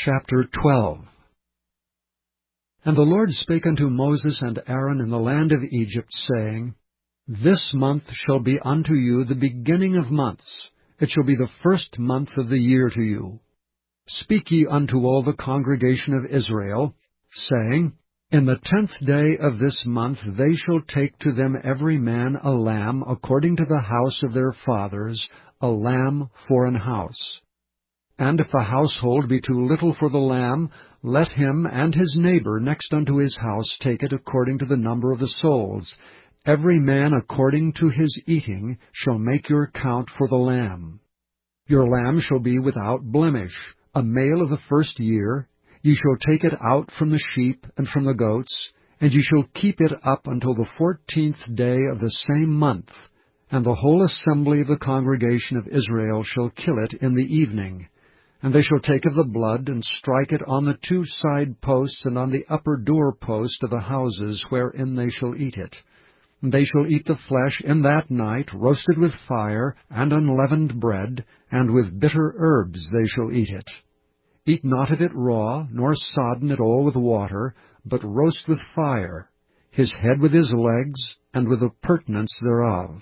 Chapter 12. And the Lord spake unto Moses and Aaron in the land of Egypt, saying, This month shall be unto you the beginning of months. It shall be the first month of the year to you. Speak ye unto all the congregation of Israel, saying, In the 10th day of this month they shall take to them every man a lamb according to the house of their fathers, a lamb for an house. And if the household be too little for the lamb, let him and his neighbor next unto his house take it according to the number of the souls. Every man according to his eating shall make your count for the lamb. Your lamb shall be without blemish, a male of the first year. Ye shall take it out from the sheep and from the goats, and ye shall keep it up until the 14th day of the same month. And the whole assembly of the congregation of Israel shall kill it in the evening. And they shall take of the blood, and strike it on the 2 side posts, and on the upper door post of the houses wherein they shall eat it. And they shall eat the flesh in that night, roasted with fire, and unleavened bread, and with bitter herbs they shall eat it. Eat not of it raw, nor sodden it all with water, but roast with fire, his head with his legs, and with the purtenance thereof.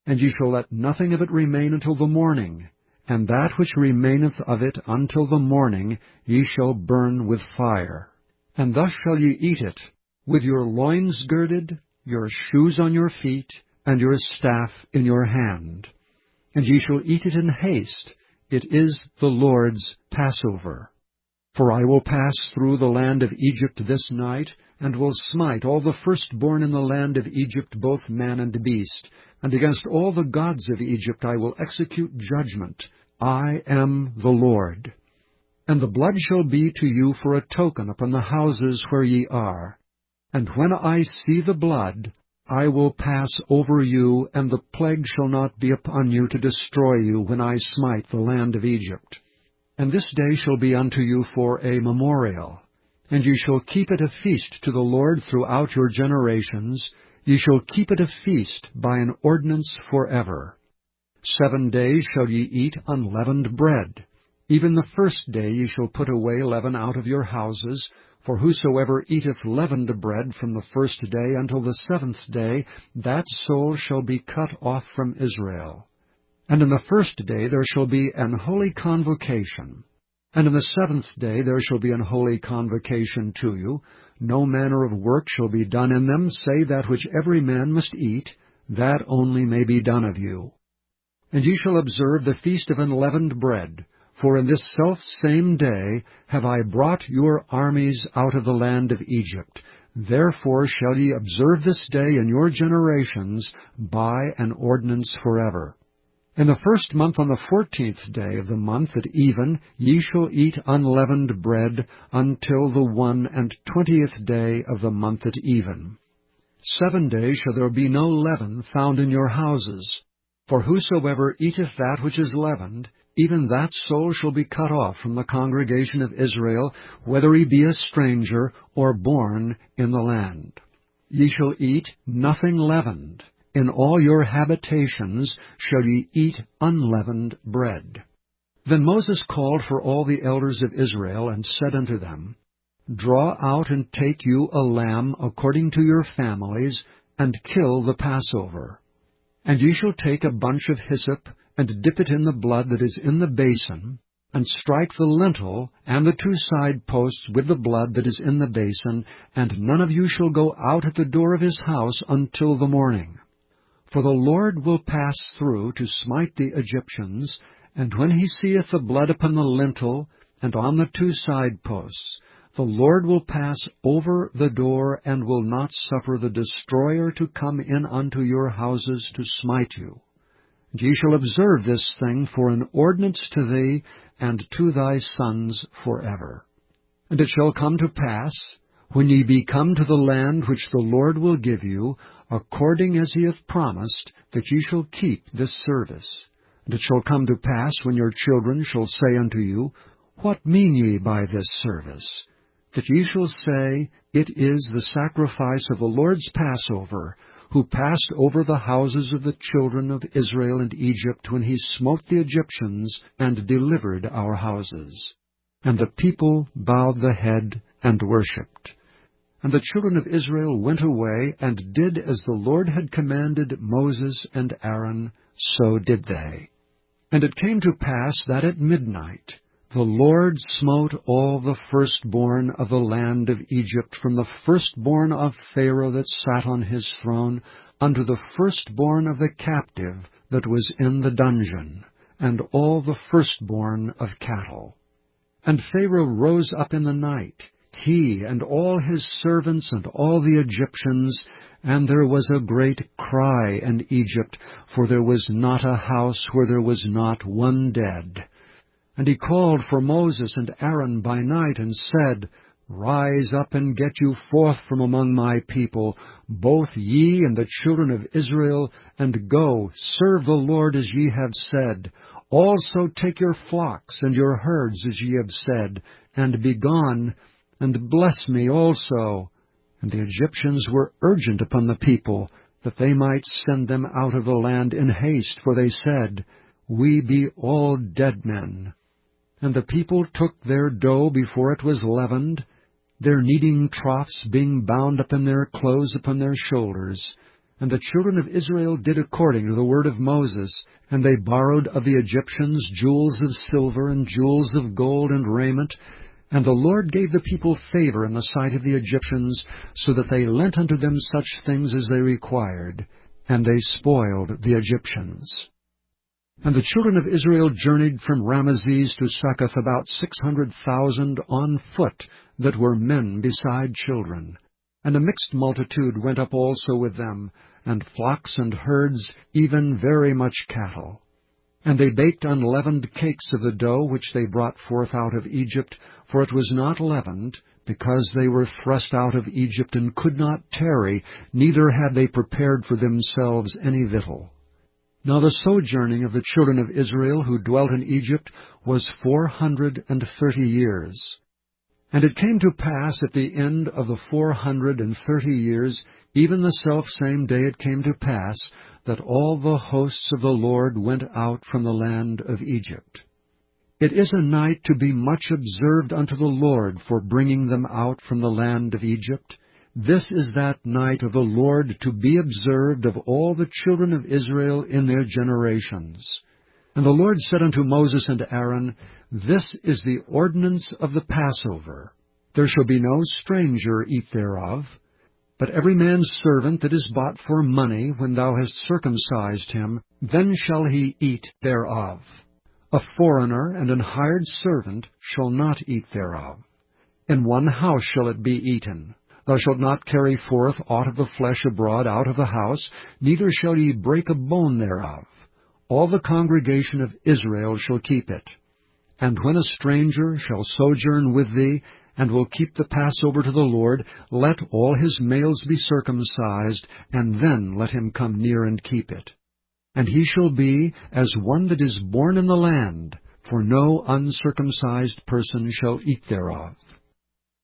And ye shall let nothing of it remain until the morning. And that which remaineth of it until the morning ye shall burn with fire. And thus shall ye eat it, with your loins girded, your shoes on your feet, and your staff in your hand. And ye shall eat it in haste. It is the Lord's Passover. For I will pass through the land of Egypt this night, and will smite all the firstborn in the land of Egypt, both man and beast. And against all the gods of Egypt I will execute judgment. I am the Lord. And the blood shall be to you for a token upon the houses where ye are. And when I see the blood, I will pass over you, and the plague shall not be upon you to destroy you when I smite the land of Egypt. And this day shall be unto you for a memorial. And ye shall keep it a feast to the Lord throughout your generations. Ye shall keep it a feast by an ordinance forever. 7 days shall ye eat unleavened bread. Even the first day ye shall put away leaven out of your houses. For whosoever eateth leavened bread from the first day until the 7th day, that soul shall be cut off from Israel. And in the first day there shall be an holy convocation. And in the 7th day there shall be an holy convocation to you. No manner of work shall be done in them, save that which every man must eat, that only may be done of you. And ye shall observe the feast of unleavened bread, for in this selfsame day have I brought your armies out of the land of Egypt. Therefore shall ye observe this day in your generations by an ordinance forever. In the first month on the 14th day of the month at even ye shall eat unleavened bread until the 21st day of the month at even. 7 days shall there be no leaven found in your houses. For whosoever eateth that which is leavened, even that soul shall be cut off from the congregation of Israel, whether he be a stranger or born in the land. Ye shall eat nothing leavened. In all your habitations shall ye eat unleavened bread. Then Moses called for all the elders of Israel, and said unto them, Draw out and take you a lamb according to your families, and kill the Passover. And ye shall take a bunch of hyssop, and dip it in the blood that is in the basin, and strike the lintel and the 2 side posts with the blood that is in the basin, and none of you shall go out at the door of his house until the morning. For the Lord will pass through to smite the Egyptians, and when he seeth the blood upon the lintel and on the 2 side posts, the Lord will pass over the door, and will not suffer the destroyer to come in unto your houses to smite you. And ye shall observe this thing for an ordinance to thee and to thy sons forever. And it shall come to pass, when ye be come to the land which the Lord will give you, according as he hath promised, that ye shall keep this service. And it shall come to pass, when your children shall say unto you, What mean ye by this service? That ye shall say, It is the sacrifice of the Lord's Passover, who passed over the houses of the children of Israel and Egypt when he smote the Egyptians and delivered our houses. And the people bowed the head and worshipped. And the children of Israel went away, and did as the Lord had commanded Moses and Aaron, so did they. And it came to pass that at midnight the Lord smote all the firstborn of the land of Egypt, from the firstborn of Pharaoh that sat on his throne, unto the firstborn of the captive that was in the dungeon, and all the firstborn of cattle. And Pharaoh rose up in the night, he and all his servants and all the Egyptians, and there was a great cry in Egypt, for there was not a house where there was not one dead. And he called for Moses and Aaron by night, and said, Rise up and get you forth from among my people, both ye and the children of Israel, and go, serve the Lord as ye have said. Also take your flocks and your herds as ye have said, and be gone, and bless me also. And the Egyptians were urgent upon the people, that they might send them out of the land in haste, for they said, We be all dead men. And the people took their dough before it was leavened, their kneading troughs being bound up in their clothes upon their shoulders. And the children of Israel did according to the word of Moses, and they borrowed of the Egyptians jewels of silver and jewels of gold and raiment. And the Lord gave the people favor in the sight of the Egyptians, so that they lent unto them such things as they required, and they spoiled the Egyptians. And the children of Israel journeyed from Ramesses to Succoth, about 600,000 on foot, that were men beside children. And a mixed multitude went up also with them, and flocks and herds, even very much cattle. And they baked unleavened cakes of the dough which they brought forth out of Egypt, for it was not leavened, because they were thrust out of Egypt, and could not tarry, neither had they prepared for themselves any victual. Now the sojourning of the children of Israel who dwelt in Egypt was 430 years. And it came to pass at the end of the 430 years, even the selfsame day it came to pass, that all the hosts of the Lord went out from the land of Egypt. It is a night to be much observed unto the Lord for bringing them out from the land of Egypt. This is that night of the Lord to be observed of all the children of Israel in their generations. And the Lord said unto Moses and Aaron, This is the ordinance of the Passover. There shall be no stranger eat thereof, but every man's servant that is bought for money, when thou hast circumcised him, then shall he eat thereof. A foreigner and an hired servant shall not eat thereof. In one house shall it be eaten. Thou shalt not carry forth aught of the flesh abroad out of the house, neither shall ye break a bone thereof. All the congregation of Israel shall keep it. And when a stranger shall sojourn with thee, and will keep the Passover to the Lord, let all his males be circumcised, and then let him come near and keep it. And he shall be as one that is born in the land, for no uncircumcised person shall eat thereof.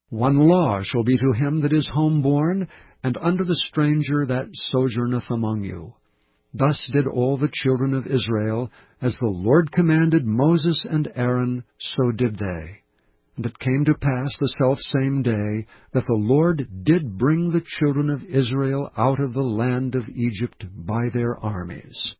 One law shall be to him that is homeborn, and unto the stranger that sojourneth among you. Thus did all the children of Israel, as the Lord commanded Moses and Aaron, so did they. And it came to pass the selfsame day, that the Lord did bring the children of Israel out of the land of Egypt by their armies.